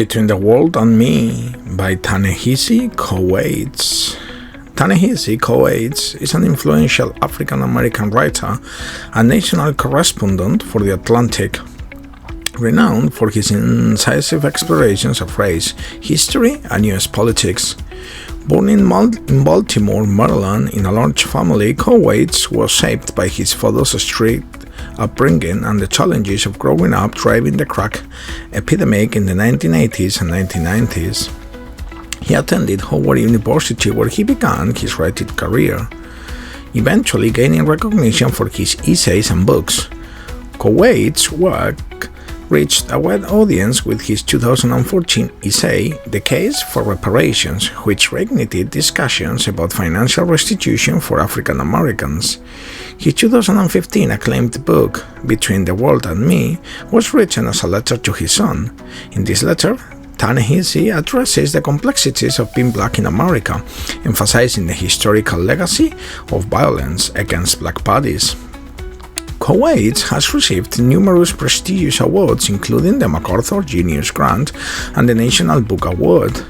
Between the World and Me by Nehisi. Nehisi is an influential African-American writer and national correspondent for The Atlantic, renowned for his incisive explorations of race, history, and U.S. politics. Born in Baltimore, Maryland, in a large family, Koweïts was shaped by his father's strict upbringing and the challenges of growing up driving the crack epidemic in the 1980s and 1990s. He attended Howard University, where he began his writing career, eventually gaining recognition for his essays and books. Koweït's work reached a wide audience with his 2014 essay, The Case for Reparations, which reignited discussions about financial restitution for African Americans. His 2015 acclaimed book, Between the World and Me, was written as a letter to his son. In this letter, Ta-Nehisi addresses the complexities of being black in America, emphasizing the historical legacy of violence against black bodies. Koweït has received numerous prestigious awards, including the MacArthur Genius Grant and the National Book Award.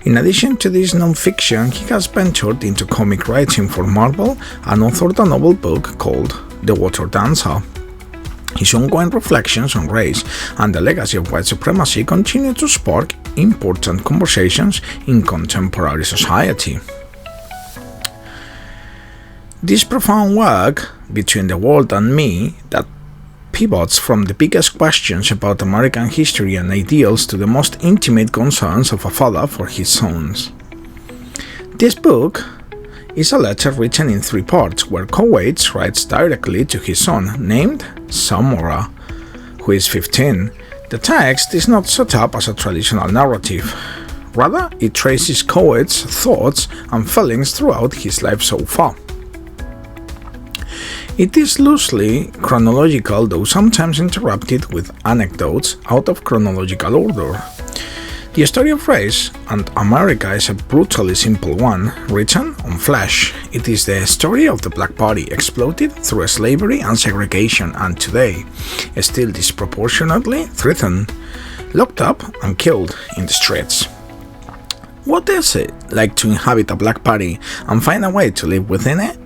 In addition to this non-fiction, he has ventured into comic writing for Marvel and authored a novel book called The Water Dancer. His ongoing reflections on race and the legacy of white supremacy continue to spark important conversations in contemporary society. This profound work, Between the World and Me, that pivots from the biggest questions about American history and ideals to the most intimate concerns of a father for his sons. This book is a letter written in 3 parts, where Koweït writes directly to his son, named Samora, who is 15. The text is not set up as a traditional narrative. Rather, it traces Koweït's thoughts and feelings throughout his life so far. It is loosely chronological, though sometimes interrupted with anecdotes out of chronological order. The story of race and America is a brutally simple one, written on flesh. It is the story of the black body exploited through slavery and segregation, and today still disproportionately threatened, locked up and killed in the streets. What is it like to inhabit a black body and find a way to live within it?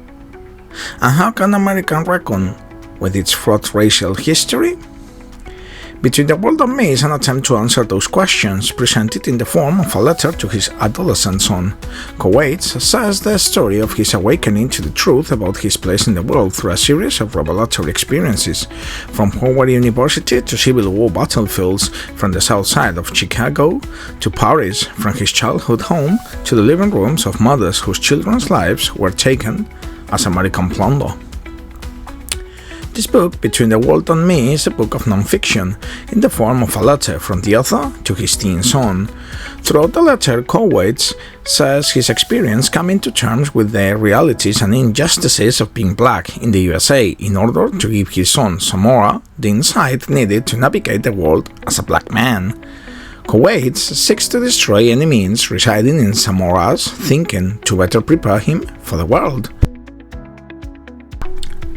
And how can America reckon with its fraught racial history? Between the World and Me is an attempt to answer those questions, presented in the form of a letter to his adolescent son. Koweït says the story of his awakening to the truth about his place in the world through a series of revelatory experiences, from Howard University to Civil War battlefields from the south side of Chicago to Paris, from his childhood home to the living rooms of mothers whose children's lives were taken as American plunder. This book, Between the World and Me, is a book of non-fiction, in the form of a letter from the author to his teen son. Throughout the letter, Koweït says his experience coming to terms with the realities and injustices of being black in the USA in order to give his son, Samora, the insight needed to navigate the world as a black man. Koweït seeks to destroy any means residing in Samora's thinking to better prepare him for the world.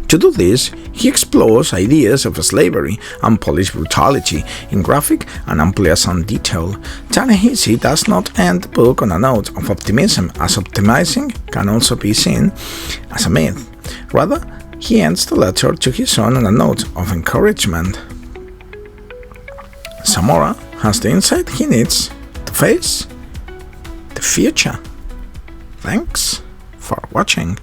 To do this, he explores ideas of slavery and police brutality in graphic and unpleasant detail. Ta-Nehisi does not end the book on a note of optimism, as optimizing can also be seen as a myth. Rather, he ends the letter to his son on a note of encouragement. Samora has the insight he needs to face the future. Thanks for watching.